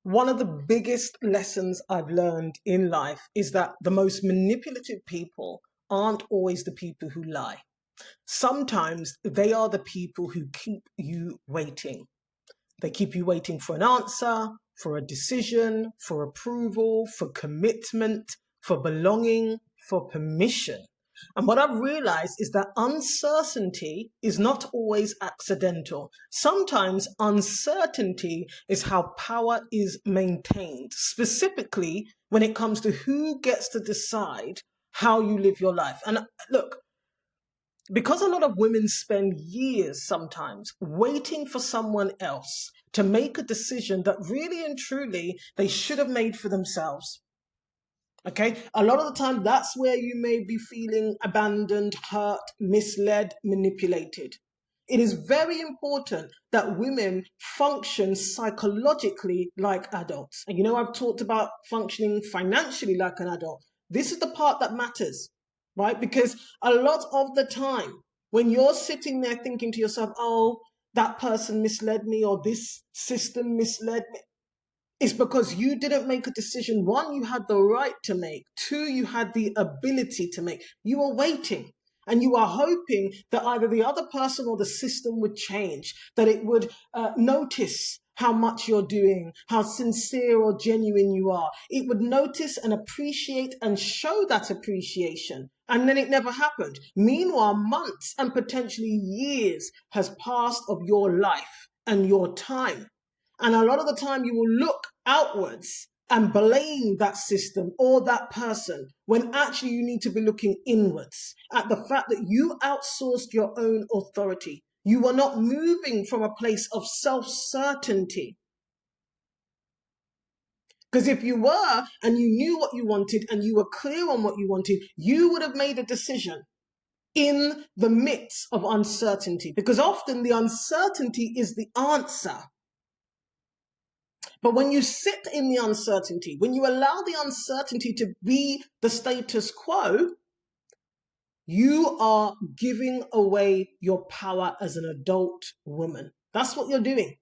One of the biggest lessons I've learned in life is that the most manipulative people aren't always the people who lie. Sometimes they are the people who keep you waiting. They keep you waiting for an answer, for a decision, for approval, for commitment, for belonging, for permission. And what I've realized is that uncertainty is not always accidental. Sometimes uncertainty is how power is maintained, specifically when it comes to who gets to decide how you live your life. And look, because a lot of women spend years sometimes waiting for someone else to make a decision that really and truly they should have made for themselves. Okay, a lot of the time that's where you may be feeling abandoned, hurt, misled, manipulated. It is very important that women function psychologically like adults. And I've talked about functioning financially like an adult. This is the part that matters, right? Because a lot of the time, when you're sitting there thinking to yourself, oh, that person misled me or this system misled me, it's because you didn't make a decision. One, you had the right to make. Two, you had the ability to make. You were waiting and you are hoping that either the other person or the system would change, that it would notice how much you're doing, how sincere or genuine you are. It would notice and appreciate and show that appreciation. And then it never happened. Meanwhile, months and potentially years has passed of your life and your time. And a lot of the time you will look outwards and blame that system or that person when actually you need to be looking inwards at the fact that you outsourced your own authority. You were not moving from a place of self-certainty. Because if you were and you knew what you wanted and you were clear on what you wanted, you would have made a decision in the midst of uncertainty. Because often the uncertainty is the answer. But when you sit in the uncertainty, when you allow the uncertainty to be the status quo, you are giving away your power as an adult woman. That's what you're doing.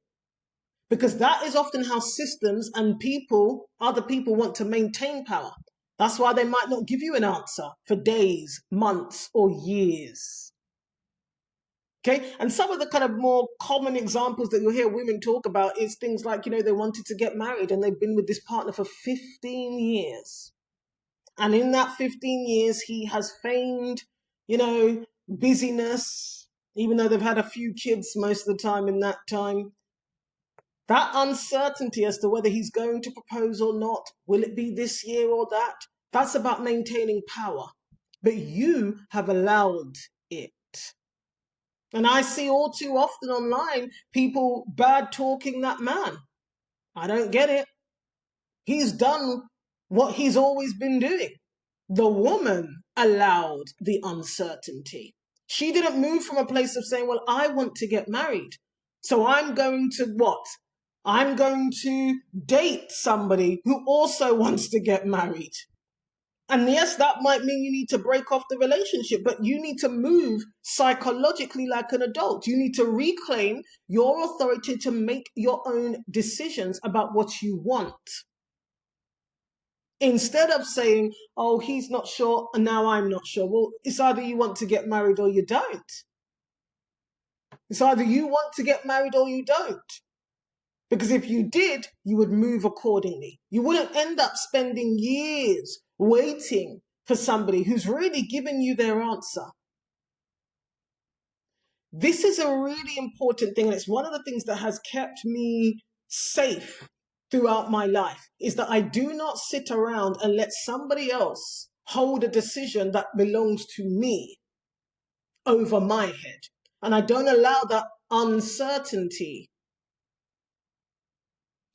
Because that is often how systems and people, other people, want to maintain power. That's why they might not give you an answer for days, months, or years. Okay, and some of the kind of more common examples that you'll hear women talk about is things like, they wanted to get married and they've been with this partner for 15 years. And in that 15 years, he has feigned, busyness, even though they've had a few kids most of the time in that time. That uncertainty as to whether he's going to propose or not, will it be this year or that? That's about maintaining power. But you have allowed it. And I see all too often online people bad talking that man. I don't get it. He's done what he's always been doing. The woman allowed the uncertainty. She didn't move from a place of saying, well, I want to get married. So I'm going to what? I'm going to date somebody who also wants to get married. And yes, that might mean you need to break off the relationship, but you need to move psychologically like an adult. You need to reclaim your authority to make your own decisions about what you want. Instead of saying, oh, he's not sure, and now I'm not sure. Well, it's either you want to get married or you don't. It's either you want to get married or you don't. Because if you did, you would move accordingly. You wouldn't end up spending years waiting for somebody who's really giving you their answer. This is a really important thing, and it's one of the things that has kept me safe throughout my life, is that I do not sit around and let somebody else hold a decision that belongs to me over my head. And I don't allow that uncertainty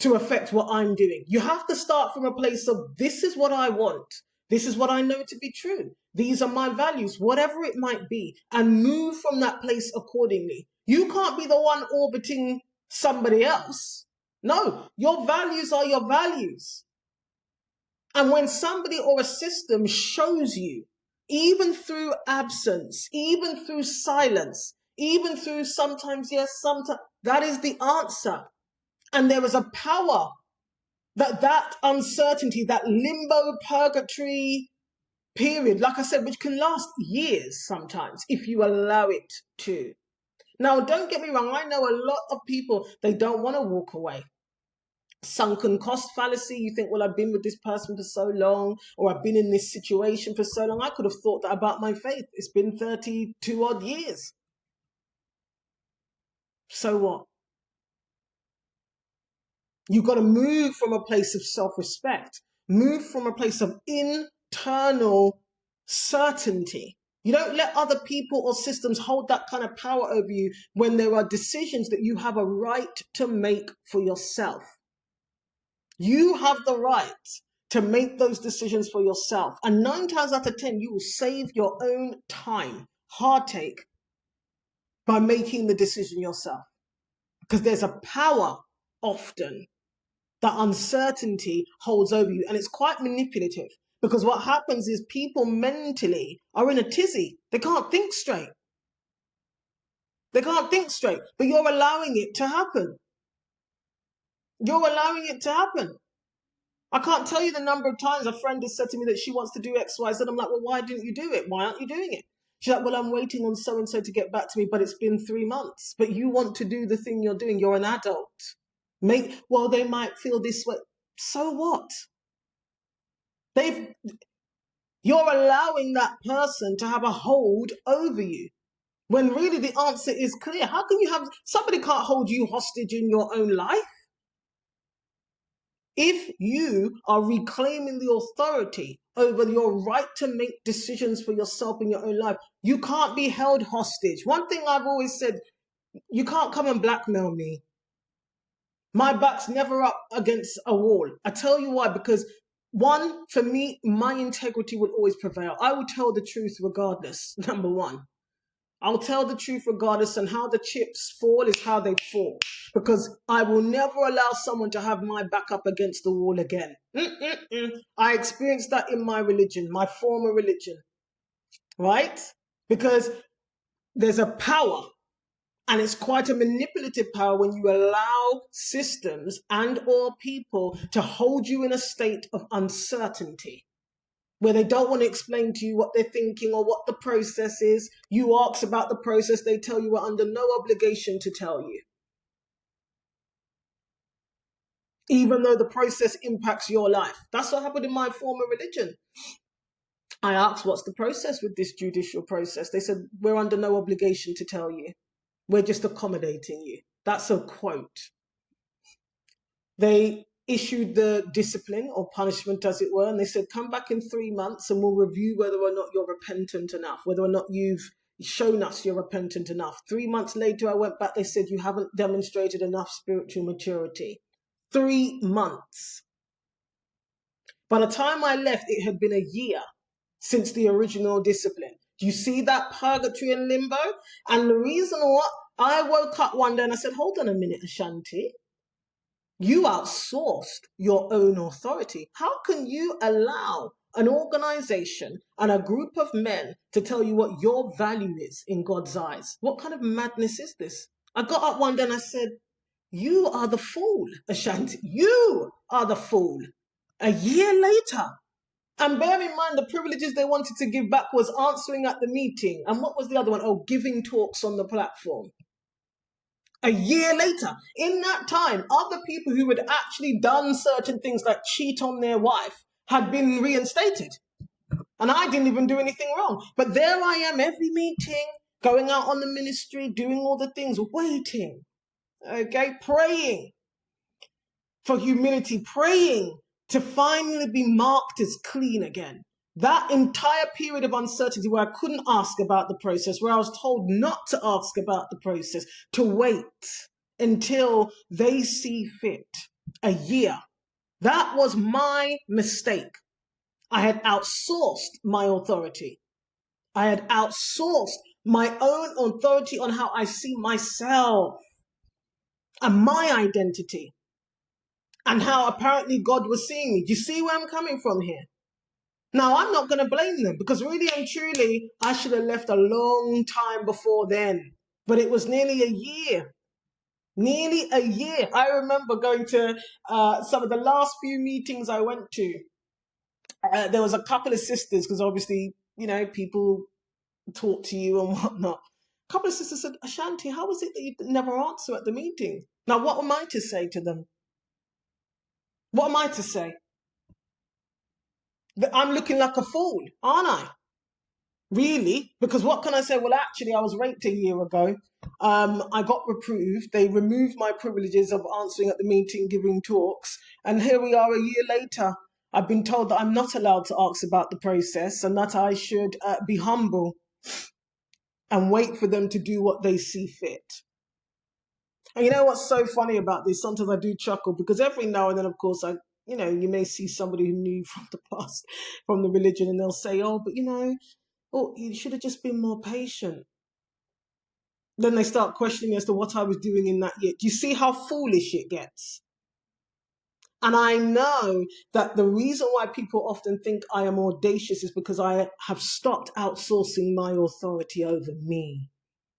to affect what I'm doing. You have to start from a place of, this is what I want. This is what I know to be true. These are my values, whatever it might be, and move from that place accordingly. You can't be the one orbiting somebody else. No, your values are your values. And when somebody or a system shows you, even through absence, even through silence, even through sometimes yes, sometimes, that is the answer. And there is a power That uncertainty, that limbo purgatory period, like I said, which can last years sometimes if you allow it to. Now, don't get me wrong, I know a lot of people, they don't want to walk away. Sunken cost fallacy. You think, well, I've been with this person for so long, or I've been in this situation for so long. I could have thought that about my faith. It's been 32 odd years. So what? You've got to move from a place of self-respect, move from a place of internal certainty. You don't let other people or systems hold that kind of power over you when there are decisions that you have a right to make for yourself. You have the right to make those decisions for yourself. And 9 times out of 10, you will save your own time, heartache, by making the decision yourself. Because there's a power often that uncertainty holds over you. And it's quite manipulative. Because what happens is people mentally are in a tizzy. They can't think straight. They can't think straight. But you're allowing it to happen. You're allowing it to happen. I can't tell you the number of times a friend has said to me that she wants to do X, Y, Z. I'm like, well, why didn't you do it? Why aren't you doing it? She's like, well, I'm waiting on so-and-so to get back to me, but it's been 3 months. But you want to do the thing you're doing. You're an adult. Well, they might feel this way. So what? You're allowing that person to have a hold over you. When really the answer is clear. How can you have, somebody can't hold you hostage in your own life? If you are reclaiming the authority over your right to make decisions for yourself in your own life, you can't be held hostage. One thing I've always said, you can't come and blackmail me. My back's never up against a wall. I tell you why, because one, for me, my integrity will always prevail. I will tell the truth regardless, number one. I'll tell the truth regardless, and how the chips fall is how they fall. Because I will never allow someone to have my back up against the wall again. I experienced that in my religion, my former religion, right? Because there's a power, and it's quite a manipulative power when you allow systems and or people to hold you in a state of uncertainty, where they don't want to explain to you what they're thinking or what the process is. You ask about the process, they tell you we're under no obligation to tell you. Even though the process impacts your life. That's what happened in my former religion. I asked, what's the process with this judicial process? They said, we're under no obligation to tell you. We're just accommodating you. That's a quote. They issued the discipline or punishment, as it were, and they said, come back in 3 months and we'll review whether or not you're repentant enough, whether or not you've shown us you're repentant enough. 3 months later, I went back, they said, you haven't demonstrated enough spiritual maturity. 3 months. By the time I left, it had been a year since the original discipline. Do you see that purgatory and limbo? And the reason what, I woke up one day and I said, hold on a minute, Ashanti. You outsourced your own authority. How can you allow an organization and a group of men to tell you what your value is in God's eyes? What kind of madness is this? I got up one day and I said, you are the fool, Ashanti. You are the fool. A year later. And bear in mind, the privileges they wanted to give back was answering at the meeting. And what was the other one? Oh, giving talks on the platform. A year later, in that time, other people who had actually done certain things like cheat on their wife had been reinstated. And I didn't even do anything wrong. But there I am, every meeting, going out on the ministry, doing all the things, waiting, okay, praying for humility, praying to finally be marked as clean again. That entire period of uncertainty where I couldn't ask about the process, where I was told not to ask about the process, to wait until they see fit, a year. That was my mistake. I had outsourced my authority. I had outsourced my own authority on how I see myself and my identity and how apparently God was seeing me. Do you see where I'm coming from here? Now, I'm not going to blame them because really and truly, I should have left a long time before then. But it was nearly a year Nearly a year. I remember going to some of the last few meetings I went to. There was a couple of sisters, because obviously, people talk to you and whatnot. A couple of sisters said, Ashanti, how was it that you never answer at the meeting? Now, what am I to say to them? What am I to say? That I'm looking like a fool, aren't I? Really? Because what can I say? Well, actually, I was raped a year ago. I got reproved. They removed my privileges of answering at the meeting, giving talks. And here we are a year later. I've been told that I'm not allowed to ask about the process and that I should be humble and wait for them to do what they see fit. And you know what's so funny about this? Sometimes I do chuckle because every now and then, of course, you may see somebody who knew from the past, from the religion, and they'll say, oh, but you should have just been more patient. Then they start questioning as to what I was doing in that year. Do you see how foolish it gets? And I know that the reason why people often think I am audacious is because I have stopped outsourcing my authority over me,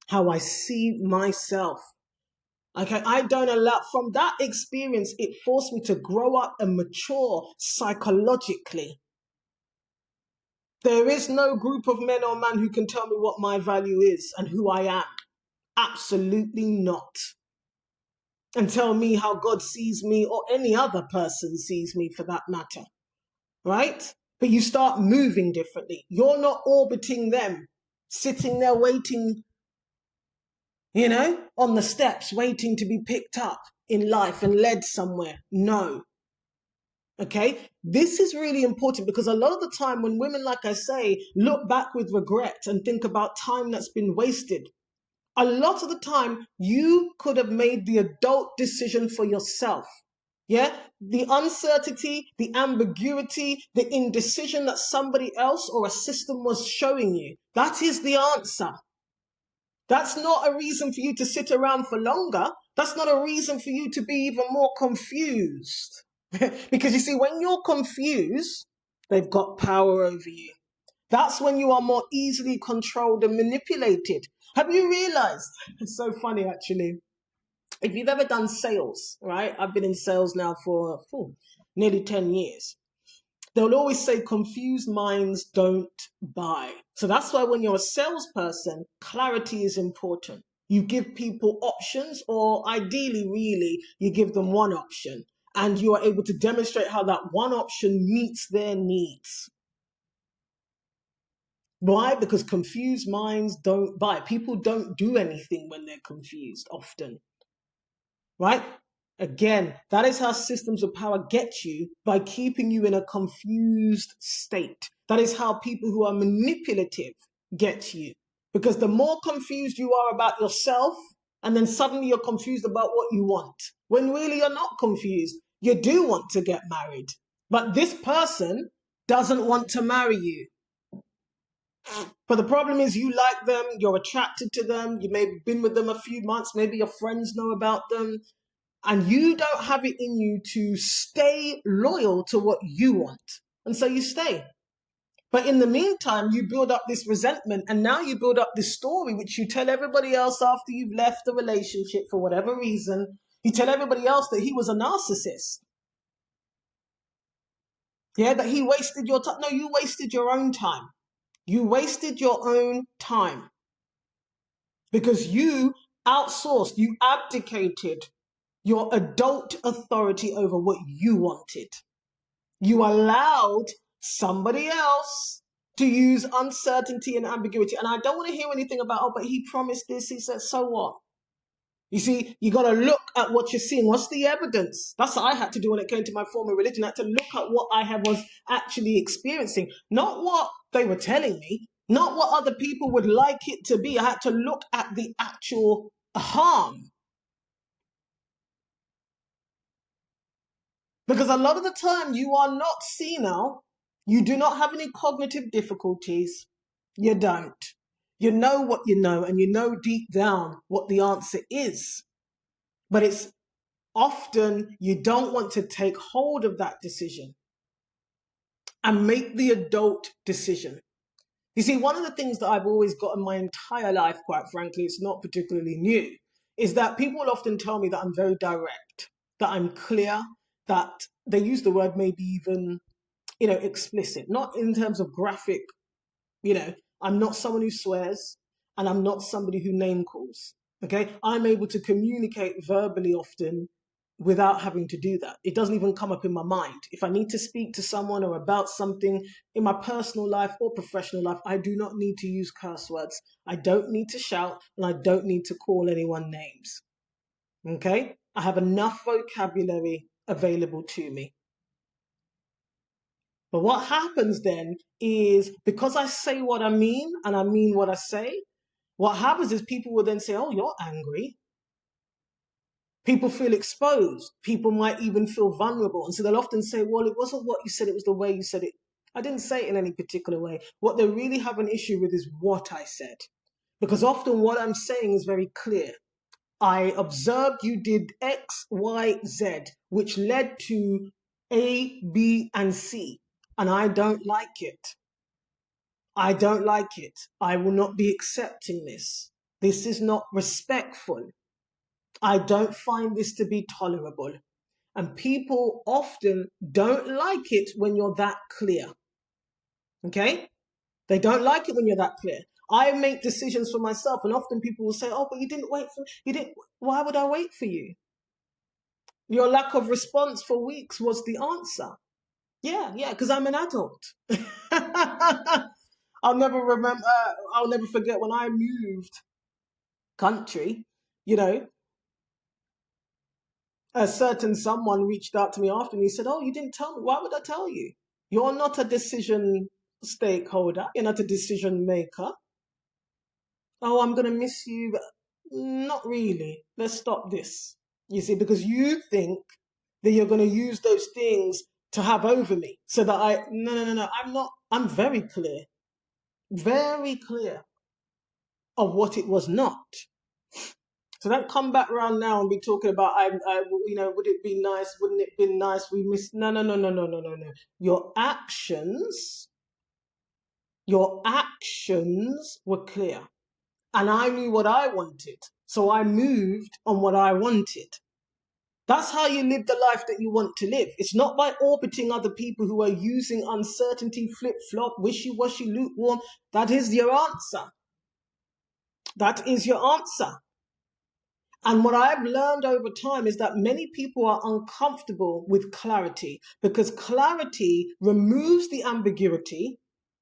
how I see myself. Okay, I don't allow, from that experience, it forced me to grow up and mature psychologically. There is no group of men or man who can tell me what my value is and who I am. Absolutely not. And tell me how God sees me or any other person sees me for that matter. Right? But you start moving differently. You're not orbiting them, sitting there waiting, on the steps, waiting to be picked up in life and led somewhere. No. Okay? This is really important because a lot of the time when women, like I say, look back with regret and think about time that's been wasted, a lot of the time you could have made the adult decision for yourself. Yeah? The uncertainty, the ambiguity, the indecision that somebody else or a system was showing you, that is the answer. That's not a reason for you to sit around for longer. That's not a reason for you to be even more confused. Because you see, when you're confused, they've got power over you. That's when you are more easily controlled and manipulated. Have you realized? It's so funny, actually. If you've ever done sales, right? I've been in sales now for nearly 10 years. They'll always say confused minds don't buy. So that's why when you're a salesperson, clarity is important. You give people options, or ideally, really, you give them one option. And you are able to demonstrate how that one option meets their needs. Why? Because confused minds don't buy. People don't do anything when they're confused often. Right? Again, that is how systems of power get you, by keeping you in a confused state. That is how people who are manipulative get you. Because the more confused you are about yourself, and then suddenly you're confused about what you want, when really you're not confused. You do want to get married, but this person doesn't want to marry you. But the problem is you like them, you're attracted to them, you may have been with them a few months, maybe your friends know about them, and you don't have it in you to stay loyal to what you want. And so you stay. But in the meantime, you build up this resentment, and now you build up this story which you tell everybody else after you've left the relationship for whatever reason. You tell everybody else that he was a narcissist. Yeah, that he wasted your time. No, you wasted your own time. You wasted your own time because you outsourced, you abdicated your adult authority over what you wanted. You allowed somebody else to use uncertainty and ambiguity. And I don't want to hear anything about, oh, but he promised this, he said, so what? You see, you got to look at what you're seeing. What's the evidence? That's what I had to do when it came to my former religion. I had to look at what I was actually experiencing, not what they were telling me, not what other people would like it to be. I had to look at the actual harm. Because a lot of the time you are not senile. You do not have any cognitive difficulties. You don't. You know what you know, and you know deep down what the answer is. But it's often you don't want to take hold of that decision and make the adult decision. You see, one of the things that I've always got in my entire life, quite frankly, it's not particularly new, is that people will often tell me that I'm very direct, that I'm clear, that they use the word maybe even, explicit, not in terms of graphic, you know, I'm not someone who swears and I'm not somebody who name calls. Okay. I'm able to communicate verbally often without having to do that. It doesn't even come up in my mind. If I need to speak to someone or about something in my personal life or professional life, I do not need to use curse words. I don't need to shout and I don't need to call anyone names. Okay. I have enough vocabulary available to me. But what happens then is because I say what I mean and I mean what I say, what happens is people will then say, oh, you're angry. People feel exposed. People might even feel vulnerable. And so they'll often say, well, it wasn't what you said, it was the way you said it. I didn't say it in any particular way. What they really have an issue with is what I said. Because often what I'm saying is very clear. I observed you did X, Y, Z, which led to A, B, and C. And I don't like it. I don't like it. I will not be accepting this. This is not respectful. I don't find this to be tolerable. And people often don't like it when you're that clear. Okay? They don't like it when you're that clear. I make decisions for myself, and often people will say, oh, but you didn't wait for why would I wait for you? Your lack of response for weeks was the answer. Yeah, because I'm an adult. I'll never forget when I moved country, a certain someone reached out to me after and he said, oh, you didn't tell me. Why would I tell you? You're not a decision stakeholder. You're not a decision maker. Oh, I'm going to miss you. But not really. Let's stop this. You see, because you think that you're going to use those things to have over me so that no. I'm not. I'm very clear of what it was not. So don't come back around now and be talking about, would it be nice? Wouldn't it be nice? We miss. No. Your actions were clear. And I knew what I wanted. So I moved on what I wanted. That's how you live the life that you want to live. It's not by orbiting other people who are using uncertainty, flip-flop, wishy-washy, lukewarm. That is your answer. That is your answer. And what I've learned over time is that many people are uncomfortable with clarity because clarity removes the ambiguity.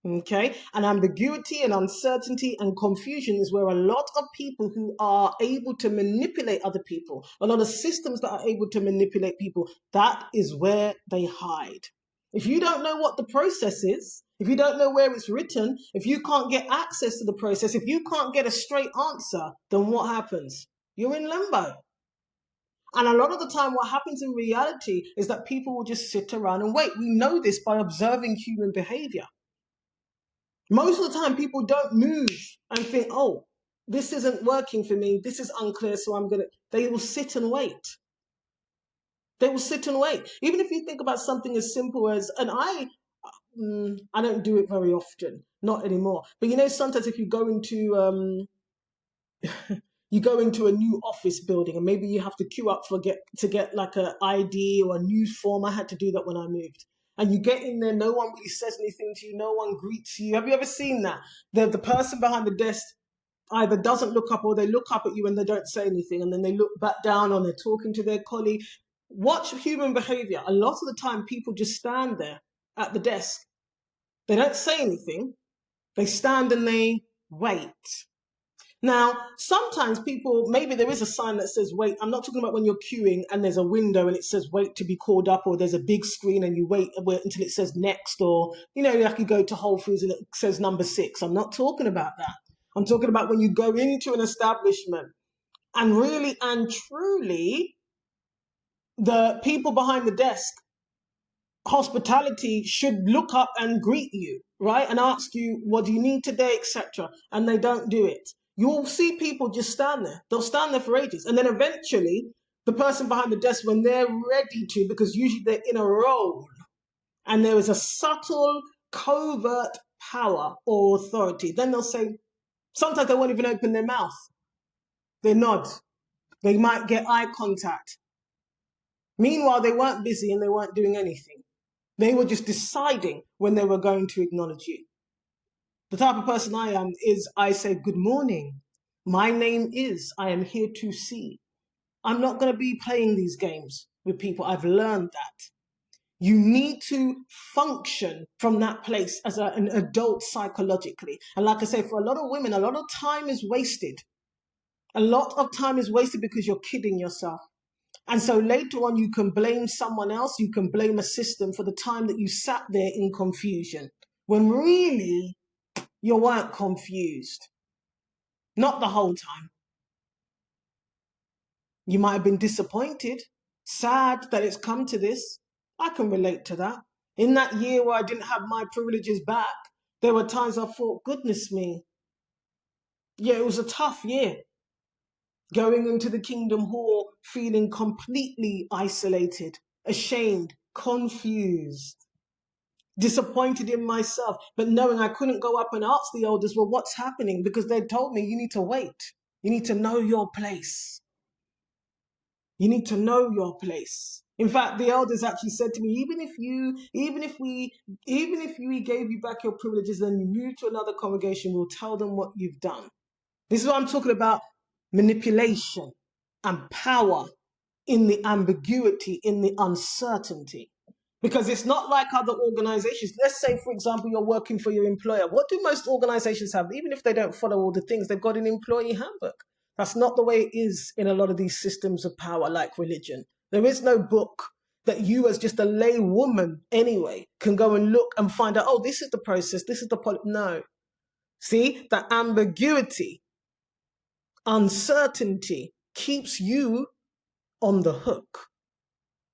Okay, and ambiguity and uncertainty and confusion is where a lot of people who are able to manipulate other people, a lot of systems that are able to manipulate people, that is where they hide. If you don't know what the process is, if you don't know where it's written, if you can't get access to the process, if you can't get a straight answer, then what happens? You're in limbo. And a lot of the time, what happens in reality is that people will just sit around and wait. We know this by observing human behavior. Most of the time, people don't move and think, oh, this isn't working for me. This is unclear, so they will sit and wait. They will sit and wait. Even if you think about something as simple as, and I don't do it very often, not anymore. But sometimes if you go into you go into a new office building and maybe you have to queue up to get like an ID or a news form. I had to do that when I moved. And you get in there, no one really says anything to you, no one greets you. Have you ever seen that? The person behind the desk either doesn't look up or they look up at you and they don't say anything, and then they look back down or they're talking to their colleague. Watch human behavior. A lot of the time, people just stand there at the desk. They don't say anything. They stand and they wait. Now, sometimes maybe there is a sign that says wait. I'm not talking about when you're queuing and there's a window and it says wait to be called up, or there's a big screen and you wait until it says next, or, like you go to Whole Foods and it says number 6. I'm not talking about that. I'm talking about when you go into an establishment and really and truly the people behind the desk, hospitality, should look up and greet you, right? And ask you, what do you need today, etc. And they don't do it. You'll see people just stand there. They'll stand there for ages. And then eventually, the person behind the desk, when they're ready to, because usually they're in a role, and there is a subtle, covert power or authority, then they'll say, sometimes they won't even open their mouth. They nod. They might get eye contact. Meanwhile, they weren't busy and they weren't doing anything. They were just deciding when they were going to acknowledge you. The type of person I am is I say, good morning. My name is, I am here to see. I'm not going to be playing these games with people. I've learned that. You need to function from that place as an adult psychologically. And like I say, for a lot of women, a lot of time is wasted. A lot of time is wasted because you're kidding yourself. And so later on, you can blame someone else. You can blame a system for the time that you sat there in confusion, when really you weren't confused. Not the whole time. You might have been disappointed, sad that it's come to this. I can relate to that. In that year where I didn't have my privileges back, there were times I thought, goodness me. Yeah, it was a tough year. Going into the Kingdom Hall, feeling completely isolated, ashamed, confused, disappointed in myself, but knowing I couldn't go up and ask the elders, well, what's happening? Because they told me, you need to wait. You need to know your place. You need to know your place. In fact, the elders actually said to me, even if we gave you back your privileges and you move to another congregation, we'll tell them what you've done. This is what I'm talking about, manipulation and power in the ambiguity, in the uncertainty. Because it's not like other organizations. Let's say, for example, you're working for your employer. What do most organizations have? Even if they don't follow all the things, they've got an employee handbook. That's not the way it is in a lot of these systems of power, like religion. There is no book that you, as just a lay woman anyway, can go and look and find out, oh, this is the process, this is the no. See, that ambiguity, uncertainty keeps you on the hook.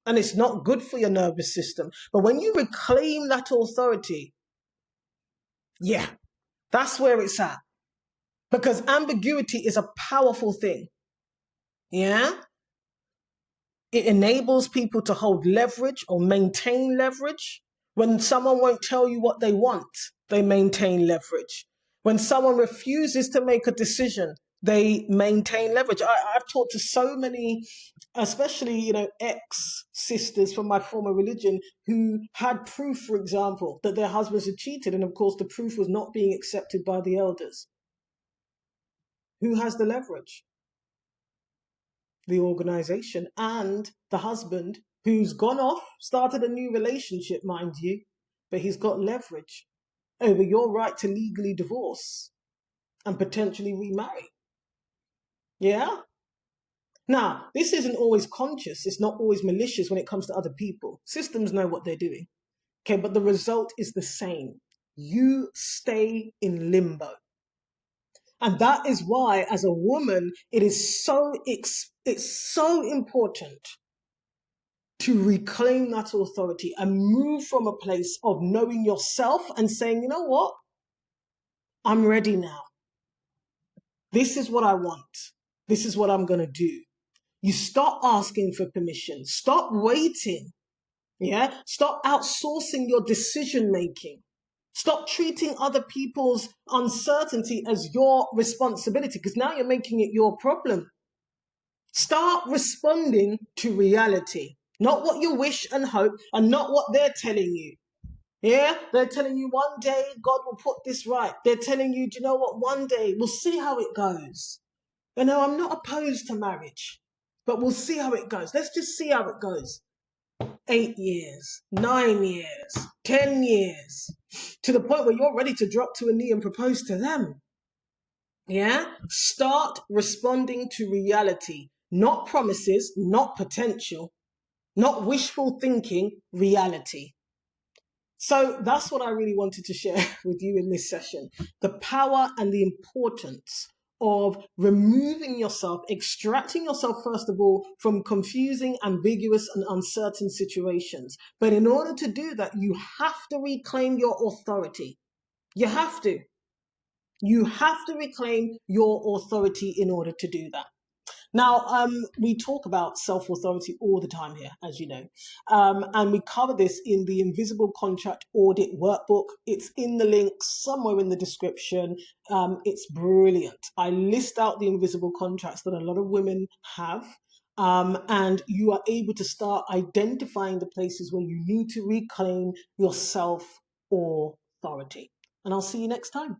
And it's not good for your nervous system. But when you reclaim that authority, yeah, that's where it's at. Because ambiguity is a powerful thing. Yeah? It enables people to hold leverage or maintain leverage. When someone won't tell you what they want, they maintain leverage. When someone refuses to make a decision, they maintain leverage. I've talked to so many, especially, ex-sisters from my former religion who had proof, for example, that their husbands had cheated. And of course, the proof was not being accepted by the elders. Who has the leverage? The organization and the husband, who's gone off, started a new relationship, mind you, but he's got leverage over your right to legally divorce and potentially remarry. Yeah? Now, this isn't always conscious. It's not always malicious when it comes to other people. Systems know what they're doing. Okay, but the result is the same. You stay in limbo. And that is why, as a woman, it's so important to reclaim that authority and move from a place of knowing yourself and saying, you know what? I'm ready now. This is what I want. This is what I'm going to do. You stop asking for permission. Stop waiting. Yeah? Stop outsourcing your decision making. Stop treating other people's uncertainty as your responsibility, because now you're making it your problem. Start responding to reality, not what you wish and hope, and not what they're telling you. Yeah, they're telling you one day God will put this right. They're telling you, do you know what? One day we'll see how it goes. You know, I'm not opposed to marriage, but we'll see how it goes. Let's just see how it goes. 8 years, 9 years, 10 years, to the point where you're ready to drop to a knee and propose to them. Yeah? Start responding to reality, not promises, not potential, not wishful thinking, reality. So that's what I really wanted to share with you in this session. The power and the importance of removing yourself, extracting yourself, first of all, from confusing, ambiguous, and uncertain situations. But in order to do that, you have to reclaim your authority. You have to. You have to reclaim your authority in order to do that. Now, we talk about self authority all the time here, as you know, and we cover this in the Invisible Contract Audit Workbook. It's in the link somewhere in the description. It's brilliant. I list out the invisible contracts that a lot of women have. And you are able to start identifying the places where you need to reclaim your self authority. And I'll see you next time.